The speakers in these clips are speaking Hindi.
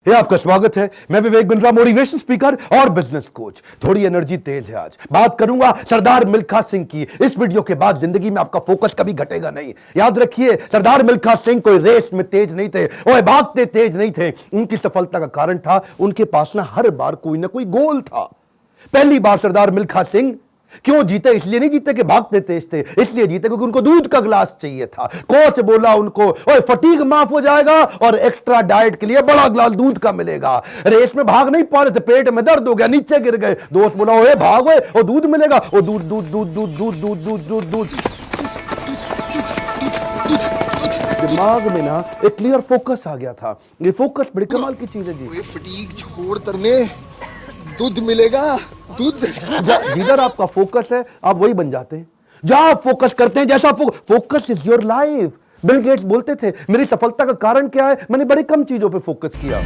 ये आपका स्वागत है। मैं विवेक बिंद्रा, मोटिवेशन स्पीकर और बिजनेस कोच। थोड़ी एनर्जी तेज है। आज बात करूंगा सरदार मिल्खा सिंह की। इस वीडियो के बाद जिंदगी में आपका फोकस कभी घटेगा नहीं। याद रखिए, सरदार मिल्खा सिंह कोई रेस में तेज नहीं थे और भागते तेज नहीं थे। उनकी सफलता का कारण था उनके पास ना हर बार कोई ना कोई गोल था। पहली बार सरदार मिल्खा सिंह क्यों जीते? इसलिए नहीं जीते कि भागते तेज थे, इसलिए जीते क्योंकि उनको दूध का गिलास चाहिए था। कोच बोला उनको, ओए फटीग माफ हो जाएगा और एक्स्ट्रा डाइट के लिए बड़ा गिलास दूध का मिलेगा। रेस में भाग नहीं पा रहे थे, पेट में दर्द हो गया, नीचे गिर गए। दोस्त बोला, ओए भागो और दूध मिलेगा। और दूध दूध दूध दूध दूध दूध दूध दूध दूध दिमाग में ना एक क्लियर फोकस आ गया था। ये फोकस बड़ी कमाल की चीज है जी। फटीग छोड़ तरने दूध मिलेगा, दूध। जिधर आपका फोकस है आप वही बन जाते हैं। जहां आप फोकस करते हैं, जैसा focus is your life. Bill Gates बोलते थे, मेरी सफलता का कारण क्या है? मैंने बड़ी कम चीजों पे फोकस किया।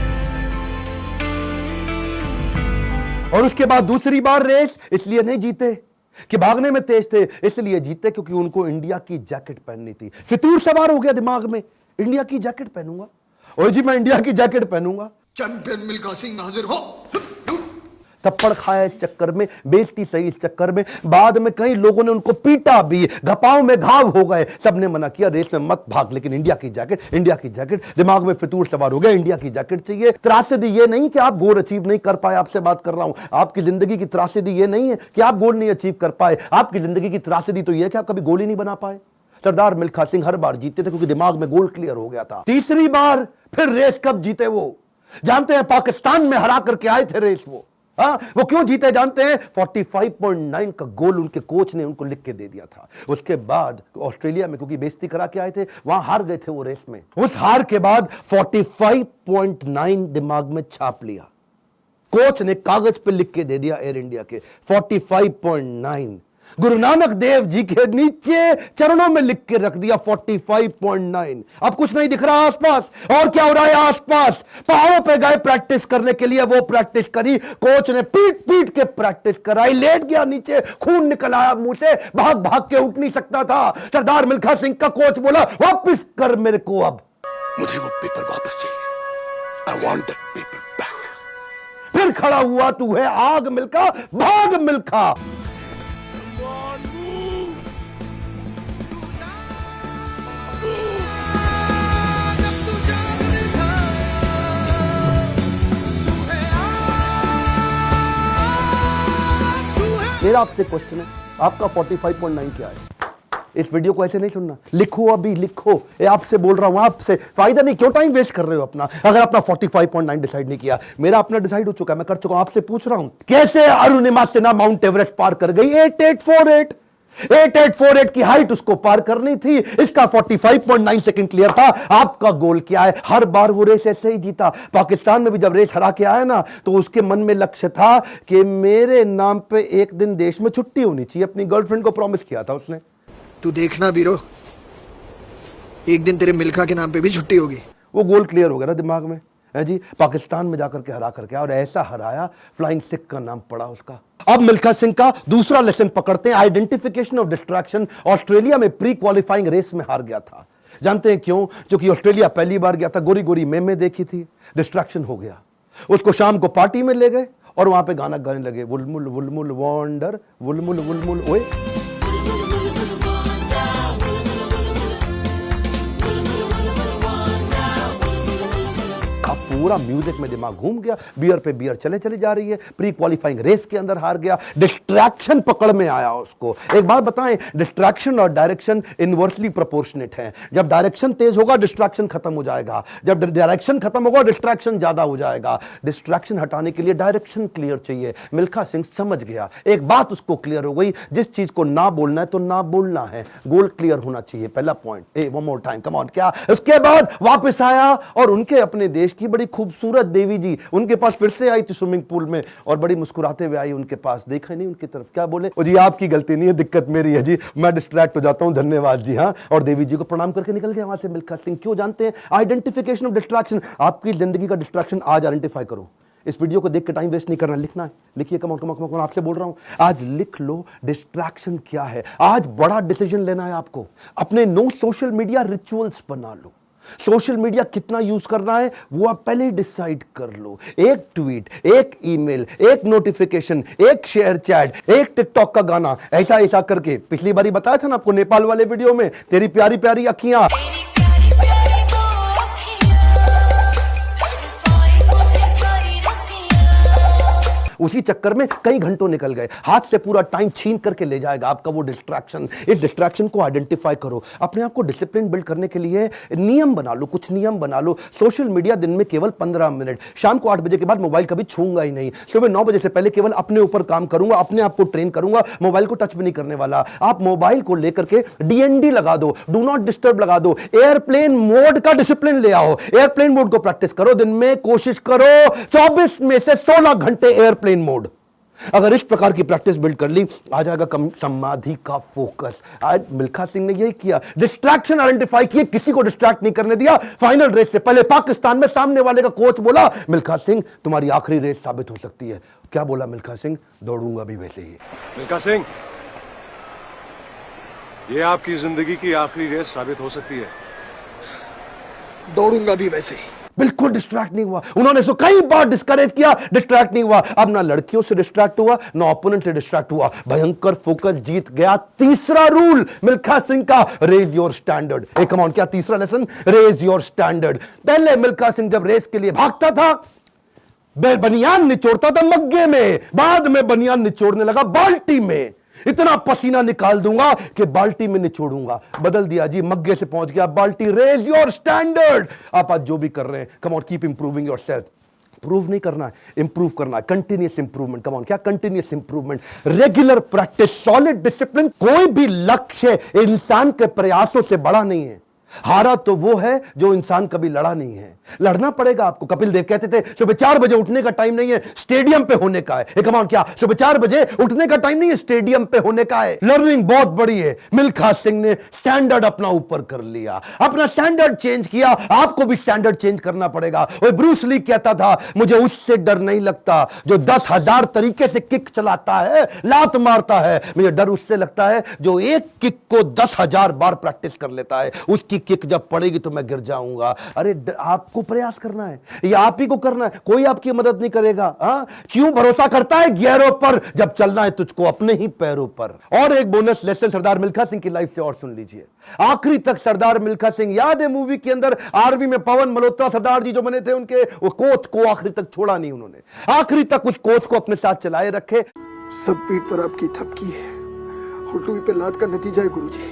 और उसके बाद दूसरी बार रेस इसलिए नहीं जीते कि भागने में तेज थे, इसलिए जीते क्योंकि उनको इंडिया की जैकेट पहननी थी। फितूर सवार हो गया दिमाग में, इंडिया की जैकेट पहनूंगा। और जी मैं इंडिया की जैकेट पहनूंगा। चैंपियन मिल्खा सिंह हाजिर हो। थप्पड़ खाया इस चक्कर में, बेइज्जती सही इस चक्कर में। बाद में कई लोगों ने उनको पीटा भी, घपाव में घाव हो गए। सबने मना किया, रेस में मत भाग, लेकिन इंडिया की जैकेट, इंडिया की जैकेट। दिमाग में फितूर सवार हो गया, इंडिया की जैकेट चाहिए। त्रासदी ये नहीं कि आप गोल अचीव नहीं कर पाए, आपसे बात कर रहा हूं। आपकी जिंदगी की त्रासदी ये नहीं है कि आप गोल नहीं अचीव कर पाए। आपकी जिंदगी की त्रासदी तो ये है कि आप कभी गोल ही नहीं बना पाए। सरदार मिल्खा सिंह हर बार जीते थे क्योंकि दिमाग में गोल क्लियर हो गया था। तीसरी बार फिर रेस कब जीते वो जानते हैं? पाकिस्तान में हरा करके आए थे रेस वो क्यों जीते जानते हैं? 45.9 का गोल उनके कोच ने उनको लिख के दे दिया था। उसके बाद ऑस्ट्रेलिया में क्योंकि बेइज्जती करा के आए थे, वहां हार गए थे वो रेस में। उस हार के बाद 45.9 दिमाग में छाप लिया। कोच ने कागज पे लिख के दे दिया एयर इंडिया के 45.9। गुरु नानक देव जी के नीचे चरणों में लिख के रख दिया 45.9। अब कुछ नहीं दिख रहा आसपास। और क्या हो रहा है आसपास? पहाड़ों पे गए प्रैक्टिस करने के लिए, वो प्रैक्टिस करी। कोच ने पीट पीट के प्रैक्टिस कराई। लेट गया नीचे, खून निकल आया मुंह से, भाग भाग के उठ नहीं सकता था। सरदार मिल्खा सिंह का कोच बोला, वापस कर मेरे को, अब मुझे वो पेपर वापस चाहिए। I want that paper back। फिर खड़ा हुआ, तू है आग मिल्खा, भाग मिल्खा। मेरा आपसे क्वेश्चन है, आपका 45.9 क्या है? इस वीडियो को ऐसे नहीं सुनना, लिखो, अभी लिखो। ये आपसे बोल रहा हूं, आपसे। फायदा नहीं, क्यों टाइम वेस्ट कर रहे हो अपना? अगर अपना 45.9 डिसाइड नहीं किया, मेरा अपना डिसाइड हो चुका है, मैं कर चुका हूं। आपसे पूछ रहा हूं, कैसे अरुणिमा सिन्हा माउंट एवरेस्ट पार कर गई? 8848 की हाइट उसको पार करनी थी। इसका 45.9 सेकंड क्लियर था। आपका गोल क्या है? हर बार वो रेस ऐसे ही जीता। पाकिस्तान में भी जब रेस हरा के आया ना, तो उसके मन में लक्ष्य था कि मेरे नाम पे एक दिन देश में छुट्टी होनी चाहिए। अपनी गर्लफ्रेंड को प्रॉमिस किया था उसने। तू देखना बीरो, एक दिन तेरे मिल्खा के नाम पे भी छुट्टी होगी। वो गोल क्लियर हो गया ना दिमाग में, है जी। पाकिस्तान में जाकर के हरा करके, और ऐसा हराया, फ्लाइंग सिख का नाम पड़ा उसका। अब मिल्खा सिंह का दूसरा लेसन पकड़ते हैं, आइडेंटिफिकेशन ऑफ डिस्ट्रैक्शन। ऑस्ट्रेलिया में प्री क्वालिफाइंग रेस में हार गया था। जानते हैं क्यों? क्योंकि ऑस्ट्रेलिया पहली बार गया था, गोरी गोरी मेमे देखी थी, डिस्ट्रैक्शन हो गया। उसको शाम को पार्टी में ले गए और वहां पे गाना गाने लगे, वुलमुल वुलमुल वॉन्डर, वुलमुल वुलमुल ओए। पूरा म्यूजिक में दिमाग घूम गया, बियर पे बियर चले चली जा रही है। प्री क्वालिफाइंग रेस के अंदर हार गया, डिस्ट्रैक्शन पकड़ में आया उसको। एक बात बताएं, डिस्ट्रैक्शन और डायरेक्शन इनवर्सली प्रोपोर्शनेट है। जब डायरेक्शन तेज होगा, डिस्ट्रैक्शन खत्म हो जाएगा। जब डायरेक्शन खत्म होगा, डिस्ट्रैक्शन ज्यादा हो जाएगा। डिस्ट्रैक्शन हटाने के लिए डायरेक्शन क्लियर चाहिए। मिल्खा सिंह समझ गया, एक बात उसको क्लियर हो गई, जिस चीज को ना बोलना है तो ना बोलना है। गोल क्लियर होना चाहिए, पहला point. One more time, come on. क्या? उसके बाद वापस आया और उनके अपने देश की बड़ी खूबसूरत देवी जी उनके पास फिर से आई थी स्विमिंग पूल में, और बड़ी मुस्कुराते हुए आई उनके पास। देखा नहीं उनकी तरफ, क्या बोले? जी आपकी गलती नहीं है, दिक्कत मेरी है जी, मैं डिस्ट्रैक्ट हो जाता हूं, धन्यवाद जी। हाँ, और देवी जी को प्रणाम करके निकल गया वहां से मिल्खा सिंह। क्यों जानते हैं? Identification of distraction. आपकी जिंदगी का डिस्ट्रैक्शन आज आइडेंटिफाई करो। इस वीडियो को देख के टाइम वेस्ट नहीं करना, लिखना है, लिखिए। कम ऑन आपसे बोल रहा हूं, आज लिख लो डिस्ट्रैक्शन क्या है। आज बड़ा डिसीजन लेना है आपको। अपने नो सोशल मीडिया रिचुअल्स बना लो। सोशल मीडिया कितना यूज करना है वो आप पहले ही डिसाइड कर लो। एक ट्वीट, एक ईमेल, एक नोटिफिकेशन, एक शेयर चैट, एक टिकटॉक का गाना, ऐसा ऐसा करके। पिछली बारी बताया था ना आपको नेपाल वाले वीडियो में, तेरी प्यारी प्यारी अखियां, उसी चक्कर में कई घंटों निकल गए, हाथ से पूरा टाइम छीन करके ले जाएगा आपका वो डिस्ट्रैक्शन। इस डिस्ट्रैक्शन को आइडेंटिफाई करो, अपने आप को डिसिप्लिन बिल्ड करने के लिए नियम बना लो, कुछ नियम बना लो। सोशल मीडिया दिन में केवल 15 मिनट, शाम को 8 बजे के बाद मोबाइल कभी छूंगा ही नहीं, सुबह 9 बजे से पहले केवल अपने ऊपर काम करूंगा, अपने आप को ट्रेन करूंगा, मोबाइल को टच भी नहीं करने वाला। आप मोबाइल को लेकर के डीएनडी लगा दो, डू नॉट डिस्टर्ब लगा दो, एयरप्लेन मोड का डिसिप्लिन ले आओ, एयरप्लेन मोड को प्रैक्टिस करो। दिन में कोशिश करो 24 में से 16 घंटे एयरप्लेन मोड। अगर इस प्रकार की प्रैक्टिस बिल्ड कर ली, आ जाएगा कम समाधि का फोकस। आज मिल्खा सिंह ने यही किया, डिस्ट्रैक्शन आइडेंटिफाई किए, किसी को डिस्ट्रैक्ट नहीं करने दिया। फाइनल रेस से पहले पाकिस्तान में सामने वाले का कोच बोला, मिल्खा सिंह तुम्हारी आखिरी रेस साबित हो सकती है। क्या बोला मिल्खा सिंह? दौड़ूंगा भी वैसे ही। मिल्खा सिंह, ये आपकी जिंदगी की आखिरी रेस साबित हो सकती है। दौड़ूंगा भी वैसे ही। बिल्कुल डिस्ट्रैक्ट नहीं हुआ। उन्होंने इसको कई बार डिस्करेज किया, डिस्ट्रैक्ट नहीं हुआ। अब ना लड़कियों से डिस्ट्रैक्ट हुआ, ना ओपोनेंट से डिस्ट्रैक्ट हुआ, भयंकर फोकस, जीत गया। तीसरा रूल मिल्खा सिंह का, रेज योर स्टैंडर्ड। ए कम ऑन, क्या तीसरा लेसन? Raise your standard. पहले मिल्खा सिंह जब रेस के लिए भागता था, बनियान निचोड़ता था मग्गे में, बाद में बनियान निचोड़ने लगा बाल्टी में। इतना पसीना निकाल दूंगा कि बाल्टी में निचोड़ूंगा। बदल दिया जी, मग्गे से पहुंच गया बाल्टी। Raise your standard. आप आज जो भी कर रहे हैं, come on, keep improving yourself. Prove नहीं करना है, इंप्रूव करना है, कंटिन्यूअस इंप्रूवमेंट। कम ऑन, क्या continuous improvement? Regular practice, solid discipline. कोई भी लक्ष्य इंसान के प्रयासों से बड़ा नहीं है। हारा तो वो है जो इंसान कभी लड़ा नहीं है। लड़ना पड़ेगा आपको। कपिल देव कहते थे सुबह 4 बजे उठने का टाइम नहीं है, स्टेडियम पे होने का है। कमान, क्या सुबह 4 बजे उठने का टाइम नहीं है, स्टेडियम पे होने का है। लर्निंग बहुत बड़ी है। मिल्खा सिंह ने स्टैंडर्ड अपना ऊपर कर लिया, अपना स्टैंडर्ड चेंज किया। आपको भी स्टैंडर्ड चेंज करना पड़ेगा। और ब्रूस ली कहता था, मुझे उससे डर नहीं लगता जो 10,000 तरीके से किक चलाता है, लात मारता है। मुझे डर उससे लगता है जो एक किक को 10,000 बार प्रैक्टिस कर लेता है। उसकी किक जब पड़ेगी तो मैं गिर जाऊंगा। अरे आपको प्रयास करना है, ये आप ही को करना है, कोई आपकी मदद नहीं करेगा। क्यों भरोसा करता है गियरों पर, जब चलना है तुझको अपने ही पैरों पर। और एक बोनस लेसन सरदार मिल्खा सिंह की लाइफ से और सुन लीजिए। आखिरी तक सरदार मिल्खा सिंह, याद है मूवी के अंदर आर्मी में पवन मल्होत्रा सरदार जी जो बने थे, उनके वो कोच को आखिरी तक छोड़ा नहीं उन्होंने। आखिरी तक उस कोच को अपने साथ चलाए रखे। सब पीठ पर आपकी थपकी है, हुटुई पे लात का नतीजा है गुरुजी।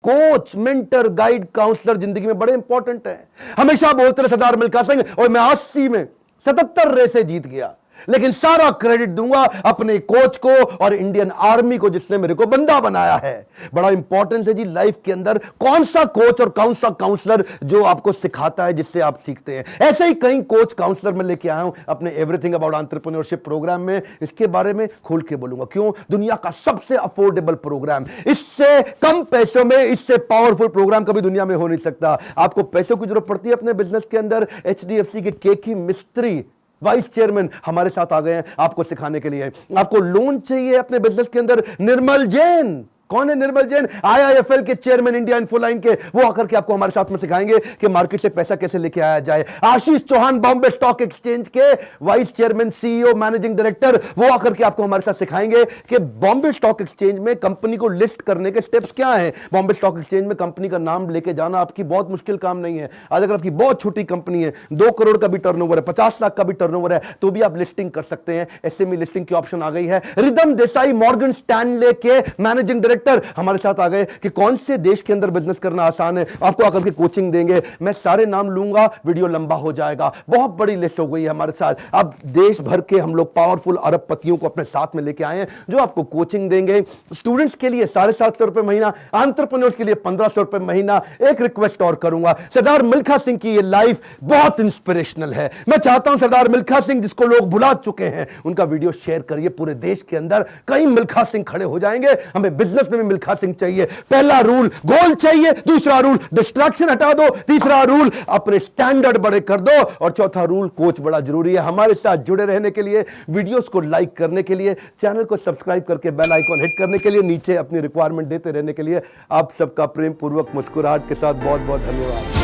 कोच, मेंटर, गाइड, काउंसलर जिंदगी में बड़े इंपॉर्टेंट है। हमेशा बोलते रहे सरदार मिल्खा सिंह, और मैं 80 में 77 रेसें जीत गया, लेकिन सारा क्रेडिट दूंगा अपने कोच को और इंडियन आर्मी को जिसने मेरे को बंदा बनाया है। बड़ा इंपॉर्टेंट है जी लाइफ के अंदर कौन सा कोच और कौन सा काउंसलर जो आपको सिखाता है, जिससे आप सीखते हैं। ऐसे ही कई कोच काउंसलर मैं लेके आया हूं अपने एवरीथिंग अबाउट एंटरप्रेन्योरशिप प्रोग्राम में। इसके बारे में खोल के बोलूंगा। क्यों? दुनिया का सबसे अफोर्डेबल प्रोग्राम, इससे कम पैसों में इससे पावरफुल प्रोग्राम कभी दुनिया में हो नहीं सकता। आपको पैसों की जरूरत पड़ती है अपने बिजनेस के अंदर, HDFC के केकी मिस्त्री वाइस चेयरमैन हमारे साथ आ गए हैं आपको सिखाने के लिए। आपको लोन चाहिए अपने बिजनेस के अंदर, निर्मल जैन। कौन है निर्मल जैन? IIFL के चेयरमैन, इंडिया इन्फोलाइन के। वो आकर के आपको हमारे साथ में सिखाएंगे कि मार्केट से पैसा कैसे लेके आया जाए। आशीष चौहान, बॉम्बे स्टॉक एक्सचेंज के vice chairman, CEO, managing director, वो आकर के आपको हमारे साथ सिखाएंगे कि बॉम्बे स्टॉक एक्सचेंज में कंपनी को लिस्ट करने के स्टेप्स क्या हैं। बॉम्बे स्टॉक एक्सचेंज में कंपनी का नाम लेके जाना आपकी बहुत मुश्किल काम नहीं है। आज अगर आपकी बहुत छोटी कंपनी है, 2 करोड़ का भी टर्नओवर है, 50 लाख का भी टर्नओवर है, तो भी आप लिस्टिंग कर सकते हैं। SME लिस्टिंग की ऑप्शन आ गई है। रिदम देसाई, मॉर्गन स्टैनले के मैनेजिंग डायरेक्टर हमारे साथ आ गए कि कौन से देश के अंदर बिजनेस करना आसान है। आपको आकर के कोचिंग देंगे। मैं सारे नाम लूंगा, वीडियो लंबा हो जाएगा। बहुत बड़ी लिस्ट हो गई है हमारे साथ। अब देश भर के हम लोग पावरफुल अरबपतियों को अपने साथ में लेके आए हैं जो आपको कोचिंग देंगे। स्टूडेंट्स के लिए 750 रुपए महीना, एंटरप्रेन्योर्स के लिए 1500 रुपए महीना। एक रिक्वेस्ट और करूंगा, सरदार मिल्खा सिंह की ये लाइफ बहुत इंस्पिरेशनल है। मैं चाहता हूं सरदार मिल्खा सिंह जिसको लोग भुला चुके हैं, उनका वीडियो शेयर करिए पूरे देश के अंदर। कई मिल्खा सिंह खड़े हो जाएंगे। हमें बिजनेस में भी मिल्खा सिंह चाहिए। पहला रूल गोल चाहिए, दूसरा रूल डिस्ट्रैक्शन हटा दो, तीसरा रूल अपने स्टैंडर्ड बड़े कर दो, और चौथा रूल कोच बड़ा जरूरी है। हमारे साथ जुड़े रहने के लिए, वीडियोस को लाइक करने के लिए, चैनल को सब्सक्राइब करके बेल आइकॉन हिट करने के लिए, नीचे अपनी रिक्वायरमेंट देते रहने के लिए आप सबका प्रेम पूर्वक मुस्कुराहट के साथ बहुत बहुत धन्यवाद।